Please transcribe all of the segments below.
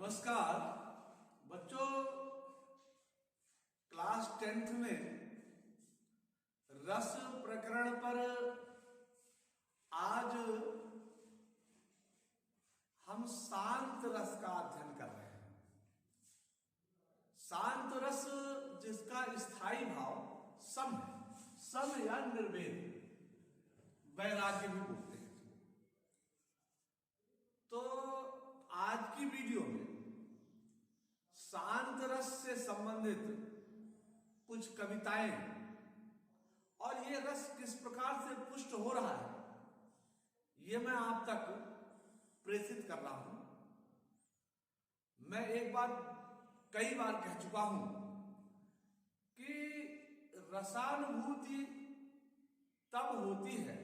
नमस्कार बच्चों, class 10th में रस प्रकरण पर आज हम शांत रस का अध्ययन कर रहे हैं। शांत रस जिसका स्थायी भाव सम है, सम या निर्वेद, वैराग्य भी बोलते हैं। तो आज की वीडियो में शांत रस से संबंधित कुछ कविताएं और ये रस किस प्रकार से पुष्ट हो रहा है ये मैं आप तक प्रेषित कर रहा हूं। मैं एक बार कई बार कह चुका हूं कि रसानुभूति तब होती है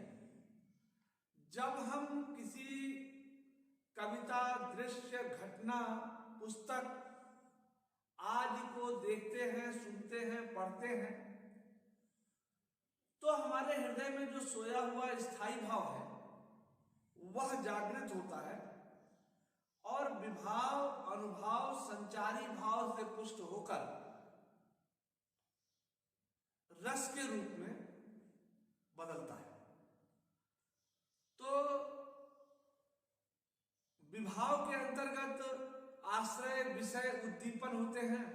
जब हम किसी कविता, दृश्य, घटना, पुस्तक आदि को देखते हैं, सुनते हैं, पढ़ते हैं, तो हमारे हृदय में जो सोया हुआ स्थायी भाव है वह जागृत होता है और विभाव, अनुभव, संचारी भाव से पुष्ट होकर रस के रूप में बदलता है। तो विभाव के अंतर्गत आश्रय, विषय, उद्दीपन होते हैं।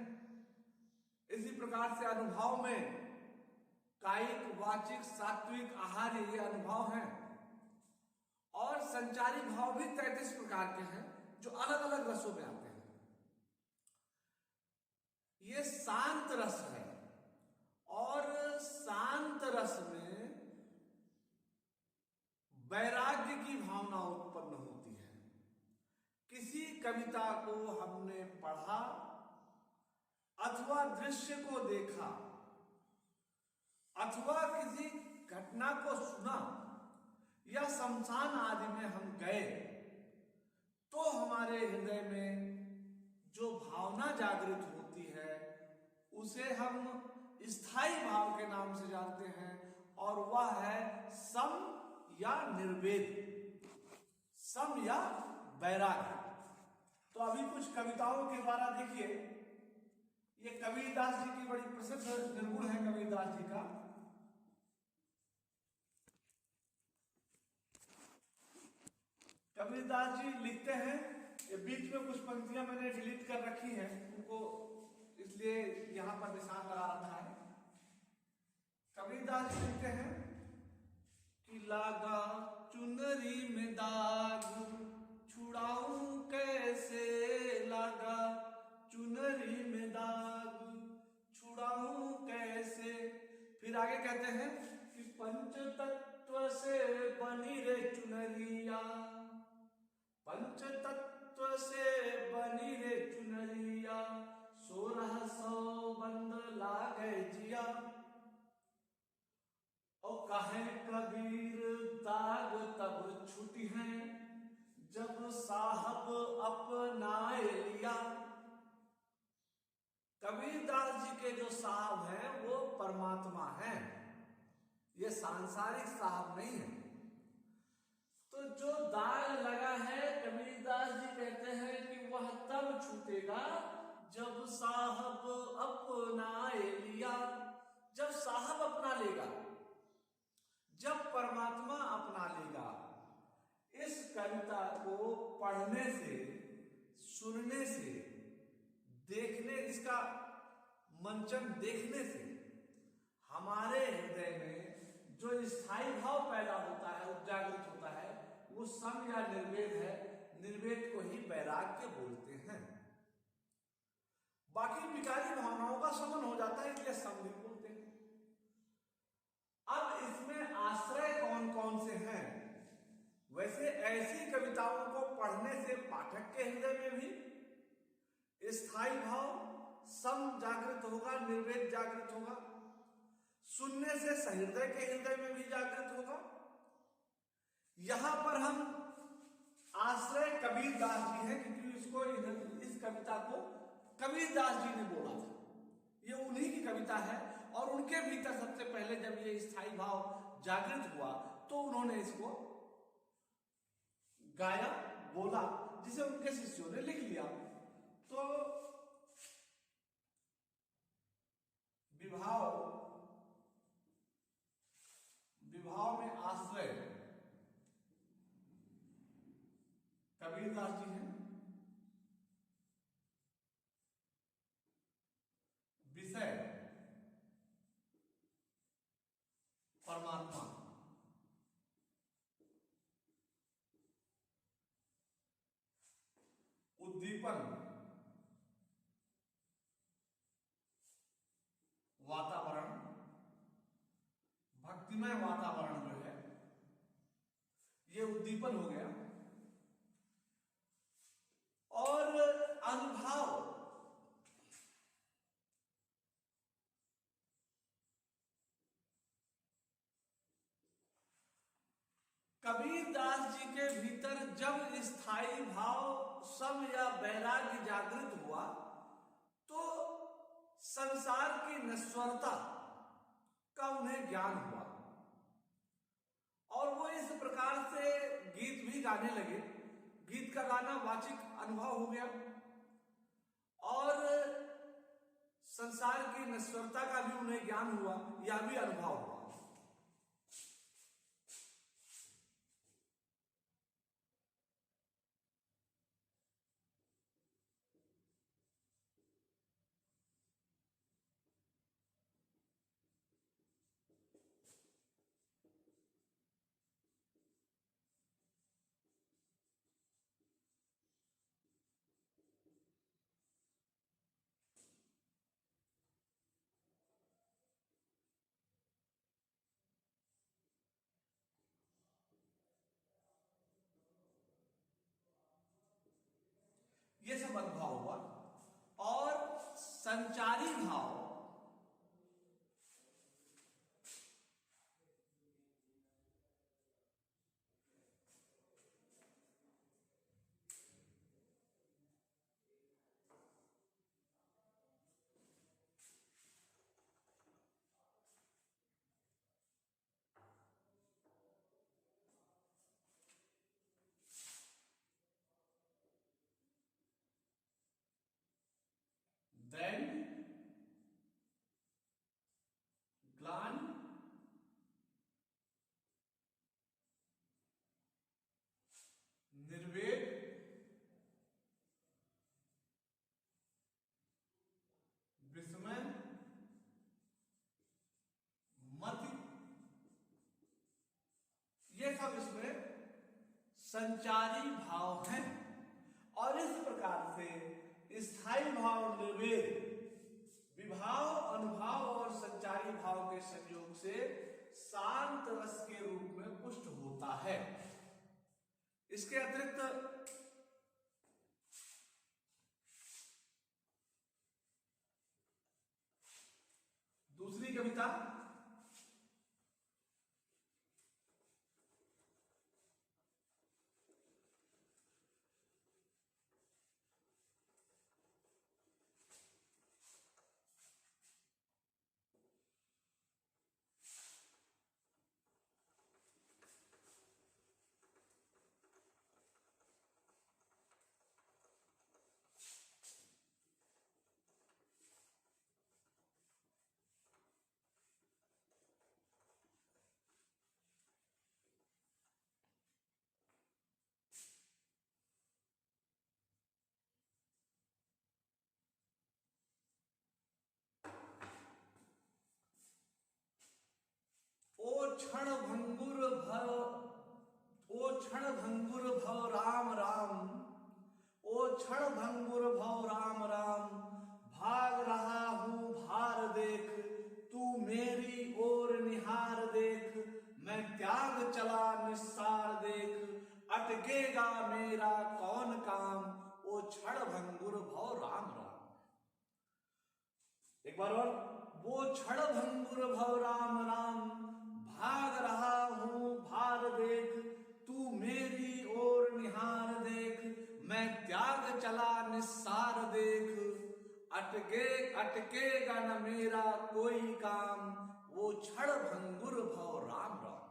इसी प्रकार से अनुभव में कायिक, वाचिक, सात्विक, आहार्य ये अनुभव हैं और संचारी भाव भी 33 प्रकार के हैं जो अलग अलग रसों में आते हैं। ये शांत रस है और शांत रस में वैराग्य की भावना उत्पन्न होती है। किसी कविता को हमने पढ़ा अथवा दृश्य को देखा अथवा किसी घटना को सुना या शमशान आदि में हम गए तो हमारे हृदय में जो भावना जागृत होती है उसे हम स्थायी भाव के नाम से जानते हैं और वह है सम या निर्वेद, सम या वैराग्य। तो अभी कुछ कविताओं के द्वारा देखिए, ये कबीरदास जी की बड़ी प्रसिद्ध निर्गुण है। कबीरदास जी का कबीरदास जी लिखते हैं, ये बीच में कुछ पंक्तियां मैंने डिलीट कर रखी हैं, उनको इसलिए यहां पर निशान लगा रखा है। कबीरदास जी लिखते हैं कि लागा चुनरी में दाग छुड़ाऊं कैसे, लागा चुनरी में दाग छुड़ाऊं कैसे। फिर आगे कहते हैं कि पंच तत्व से बनी रे चुनरिया, पंच तत्व से बनी रे चुनरिया, 1600 बंद लागे जिया। और कहे कबीर दाग तब छुटी है जब साहब अपनाए लिया। कबीरदास जी के जो साहब हैं वो परमात्मा हैं, ये सांसारिक साहब नहीं है। तो जो दाग लगा है कबीरदास जी कहते हैं कि वह तब छूटेगा जब साहब अपनाए लिया, जब साहब अपना लेगा, जब परमात्मा अपना लेगा। इस कविता को पढ़ने से, सुनने से, देखने, इसका मंचन देखने से हमारे हृदय में जो स्थायी भाव पैदा होता है, जागृत होता है, वो सम या निर्वेद है। निर्वेद को ही वैराग्य बोलते हैं। बाकी विकारी भावनाओं का शमन हो जाता है, इसलिए सम भी बोलते हैं। अब इसमें आश्रय कौन कौन से हैं? वैसे ऐसी कविताओं को पढ़ने से पाठक के हृदय में भी स्थायी भाव सम जागृत होगा, निर्वेद जागृत होगा। सुनने से सहृदय के हृदय में भी जागृत होगा। यहां पर हम आश्रय कबीरदास जी हैं, क्योंकि इसको, इस कविता को कबीरदास जी ने बोला था। ये उन्हीं की कविता है और उनके भीतर सबसे पहले जब ये स्थायी भाव जागृत हुआ तो उन्होंने इसको गाया, बोला, जिसे उनके शिष्यों ने लिख लिया। तो विभाव में आश्रय कबीरदास जी हैं, विषय परमात्मा, उद्दीपन वातावरण, भक्तिमय वातावरण जो है ये उद्दीपन हो गया। और अनुभाव, कबीरदास जी के भीतर जब स्थायी भाव सम या वैराग्य जागृत हुआ तो संसार की नश्वरता का उन्हें ज्ञान हुआ और वो इस प्रकार से गीत भी गाने लगे। गीत का गाना वाचिक अनुभव हो गया और संसार की नश्वरता का भी उन्हें ज्ञान हुआ, यह भी अनुभव हुआ। ये सब अनुभव हुआ और संचारी भाव then ग्लानि निर्वेद विस्मय मति, ये सब इसमें संचारी भाव हैं। और इस प्रकार से स्थायी भाव निर्वेद विभाव, अनुभाव और संचारी भाव के संयोग से शांत रस के रूप में पुष्ट होता है। इसके अतिरिक्त दूसरी कविता क्षण भंगुर भव राम राम, ओ क्षण भंगुर भव राम राम, भाग रहा हूं भार देख, तू मेरी ओर निहार देख, मैं त्याग चला निस्सार देख, अटकेगा मेरा कौन काम, ओ क्षण भंगुर भव राम राम। एक बार और, वो क्षण भंगुर भव राम राम, भाग रहा हूं भार देख, तू मेरी ओर निहार देख, मैं त्याग चला निस्सार देख, अटकेगा न मेरा कोई काम, वो क्षण भंगुर भव राम राम।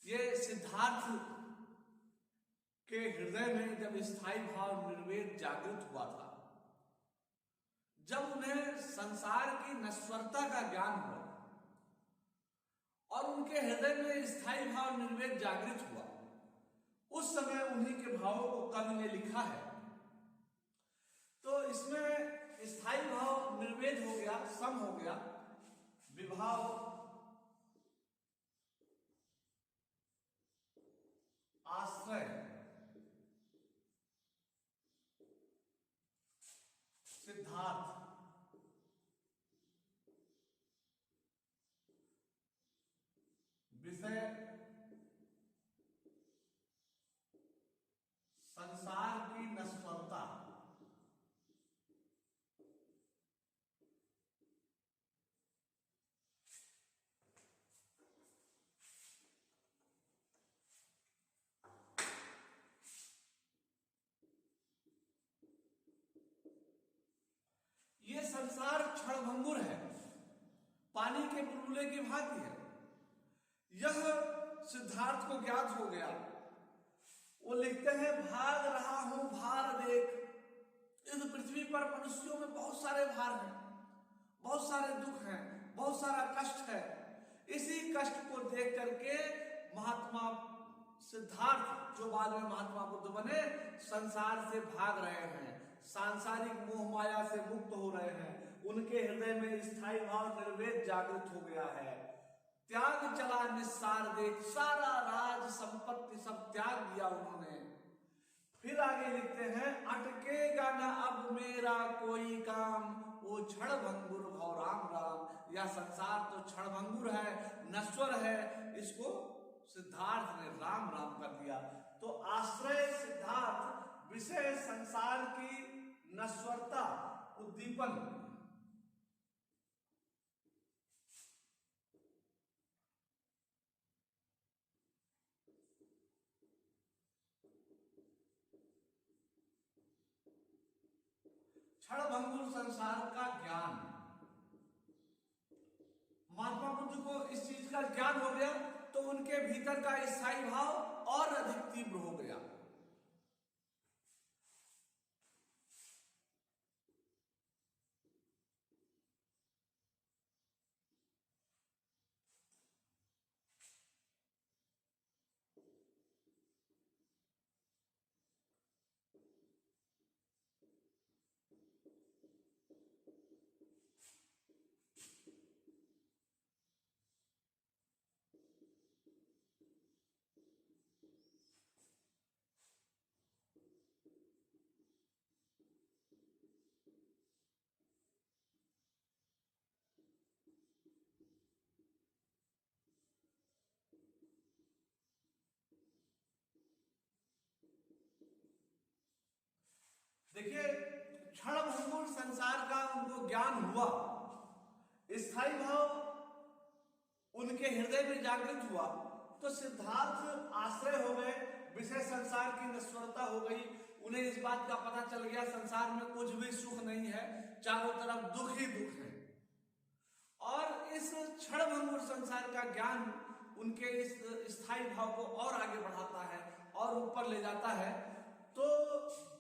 ये सिद्धार्थ के हृदय में जब स्थायी भाव निर्वेद जागृत हुआ था जब उन्हें संसार की नश्वरता का ज्ञान हुआ और उनके हृदय में स्थायी भाव निर्वेद जागृत हुआ, उस समय उन्हीं के भावों को कवि ने लिखा है। तो इसमें स्थायी भाव निर्वेद हो गया, सम हो गया, विभाव आश्रय सिद्धार्थ विषय संसार की नश्वरता। ये संसार क्षणभंगुर है, पानी के बुलबुले की भांति है। यह सिद्धार्थ को ज्ञात हो गया। वो लिखते हैं, भाग रहा हूं भार देख, इस पृथ्वी पर मनुष्यों में बहुत सारे भार हैं, बहुत सारे दुख हैं, बहुत सारा कष्ट है। इसी कष्ट को देख करके महात्मा सिद्धार्थ, जो बाद में महात्मा बुद्ध बने, संसार से भाग रहे हैं, सांसारिक मोह माया से मुक्त हो रहे हैं। उनके हृदय में स्थायी भाव निर्वेद जागृत हो गया है। त्याग चला निस्सार देख, सारा राज संपत्ति सब त्याग दिया उन्होंने। फिर आगे लिखते हैं, अटकेगा न अब मेरा कोई काम, वो क्षणभंगुर भव राम राम। यह संसार तो क्षणभंगुर है, नश्वर है, इसको सिद्धार्थ ने राम राम कर दिया। तो आश्रय सिद्धार्थ, विषय संसार की नश्वरता, उद्दीपन। क्षणभंगुर संसार का ज्ञान। महात्मा बुद्ध को इस चीज का ज्ञान हो गया तो उनके भीतर का स्थायी भाव और अधिक तीव्र हो गया। देखिए, क्षणभंगुर संसार का उनको ज्ञान हुआ, स्थायी भाव उनके हृदय में जागृत हुआ, तो सिद्धार्थ आश्रय हो गए, विषय संसार की नश्वरता हो गई। उन्हें इस बात का पता चल गया संसार में कुछ भी सुख नहीं है, चारों तरफ दुख ही दुख है। और इस क्षणभंगुर संसार का ज्ञान उनके इस स्थायी भाव को और आगे बढ़ाता है और ऊपर ले जाता है। तो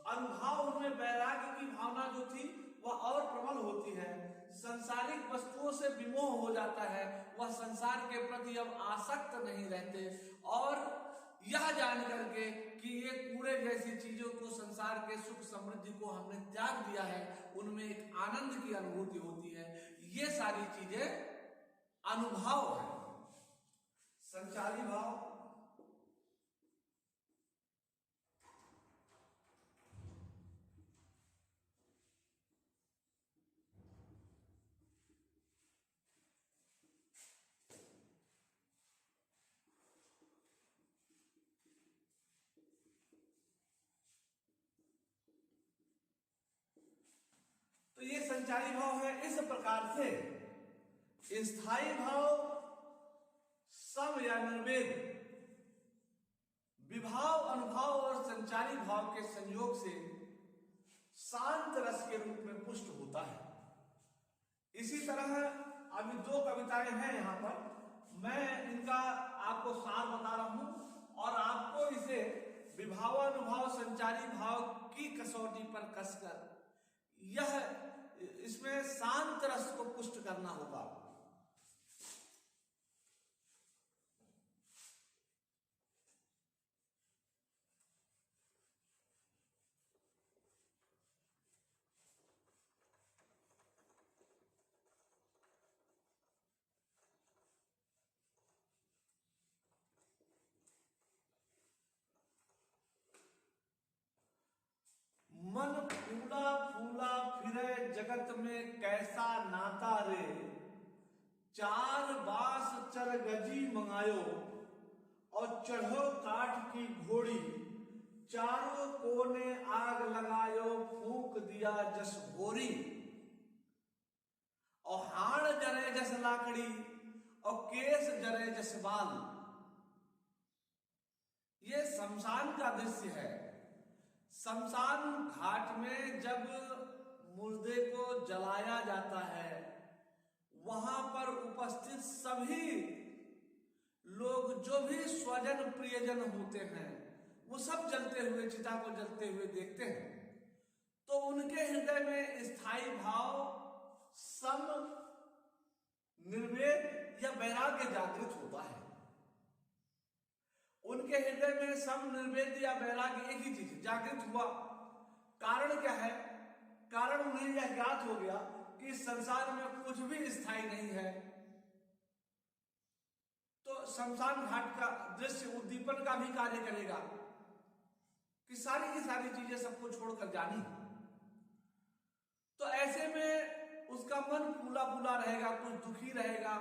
अनुभाव उनमें वैराग्य की भावना जो थी वह और प्रबल होती है। संसारिक वस्तुओं से विमोह हो जाता है, वह संसार के प्रति अब आसक्त नहीं रहते। और यह जान करके कि ये कूड़े जैसी चीजों को, संसार के सुख समृद्धि को हमने त्याग दिया है, उनमें एक आनंद की अनुभूति होती है। ये सारी चीजें अनुभव है। संचारी भाव, तो ये संचारी भाव है। इस प्रकार से स्थायी भाव, सम या निर्वेद, विभाव, अनुभाव और संचारी भाव के संयोग से शांत रस के रूप में पुष्ट होता है। इसी तरह अभी दो कविताएं हैं यहाँ पर, मैं इनका आपको सार बता रहा हूं और आपको इसे विभावानुभाव संचारी भाव की कसौटी पर कसकर यह इसमें शांत रस को पुष्ट करना होगा। मन फूला फूला फिरे जगत में कैसा नाता रे, चार बास चर गजी मंगायो और चढ़ो काठ की घोड़ी, चारों कोने आग लगायो फूंक दिया जस भोरी, और हाड़ जरे जस लाकड़ी और केस जरे जस बाल। ये शमशान का दृश्य है। शमशान घाट में जब मुर्दे को जलाया जाता है, वहां पर उपस्थित सभी लोग जो भी स्वजन प्रियजन होते हैं वो सब जलते हुए, चिता को जलते हुए देखते हैं, तो उनके हृदय में स्थायी भाव सम, निर्वेद या वैराग्य जागृत होता है। उनके हृदय में सम, निर्वेद या वैराग्य एक ही चीज जागृत हुआ। कारण क्या है? कारण उन्हें यह ज्ञात हो गया कि इस संसार में कुछ भी स्थायी नहीं है। तो शमशान घाट का दृश्य उद्दीपन का भी कार्य करेगा कि सारी की सारी चीजें सबको छोड़कर जानी। तो ऐसे में उसका मन फूला फूला रहेगा, कुछ दुखी रहेगा,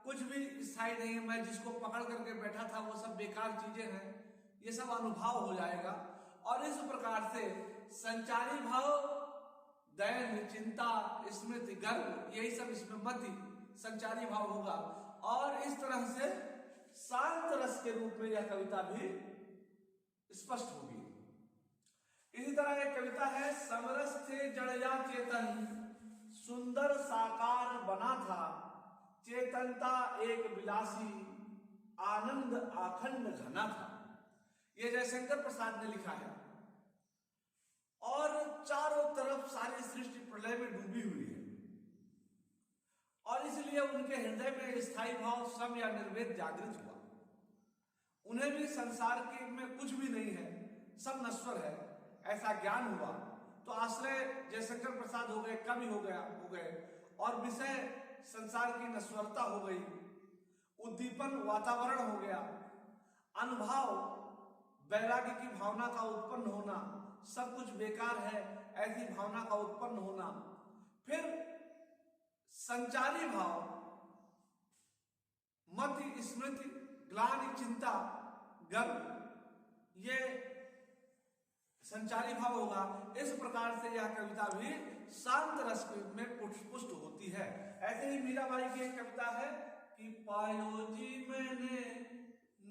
कुछ भी स्थायी नहीं है। मैं जिसको पकड़ करके बैठा था वो सब बेकार चीजें हैं, ये सब अनुभव हो जाएगा। और इस प्रकार से संचारी भाव, दैन्य, चिंता, स्मृति, गर्व, यही सब इसमें मति संचारी भाव होगा। और इस तरह से शांत रस के रूप में यह कविता भी स्पष्ट होगी। इसी तरह एक कविता है, समरस थे जड़या चेतन, सुंदर साकार बना था, चेतनता एक विलासी, आनंद आखंड घना था। ये जयशंकर प्रसाद ने लिखा है। और चारों तरफ सारी सृष्टि प्रलय में डूबी हुई है, और इसलिए उनके हृदय में स्थायी भाव सम या निर्वेद जागृत हुआ। उन्हें भी संसार के में कुछ भी नहीं है, सब नश्वर है, ऐसा ज्ञान हुआ। तो आश्रय जयशंकर प्रसाद हो गए, कवि हो गए, और विषय संसार की नश्वरता हो गई, उद्दीपन वातावरण हो गया, अनुभव वैराग्य की भावना का उत्पन्न होना, सब कुछ बेकार है ऐसी भावना का उत्पन्न होना, फिर संचारी भाव, मति, स्मृति, ग्लानि, चिंता, गर्व, ये संचारी भाव होगा। इस प्रकार से यह कविता भी शांत रस में पुष्ट होती है। ऐसे ही मीराबाई की एक कविता है कि पायो जी मैंने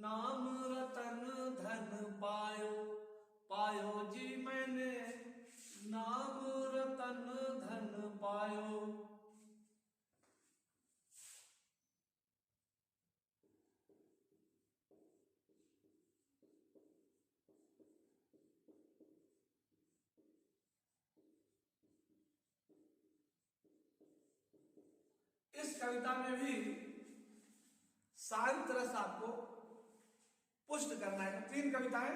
नाम रतन धन पायो, पायो जी मैंने नाम रतन धन पायो। इस कविता में भी शांत रस आपको पुष्ट करना है। 3 कविताएं,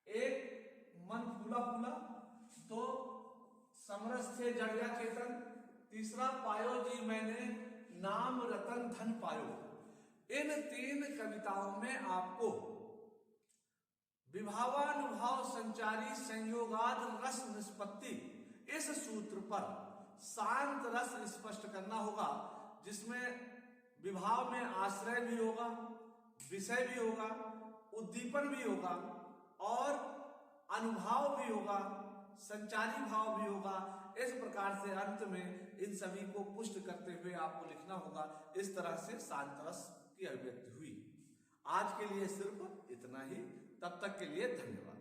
एक मन फूला फूला, 2 समरस थे जड़िया चेतन, तीसरा पायो जी मैंने नाम रतन धन पायो। इन 3 कविताओं में आपको विभावानुभाव संचारी संयोगाद रस निष्पत्ति, इस सूत्र पर शांत रस स्पष्ट करना होगा, जिसमें विभाव में आश्रय भी होगा, विषय भी होगा, उद्दीपन भी होगा, और अनुभाव भी होगा, संचारी भाव भी होगा। इस प्रकार से अंत में इन सभी को पुष्ट करते हुए आपको लिखना होगा। इस तरह से शांत रस की अभिव्यक्ति हुई। आज के लिए सिर्फ इतना ही। तब तक के लिए धन्यवाद।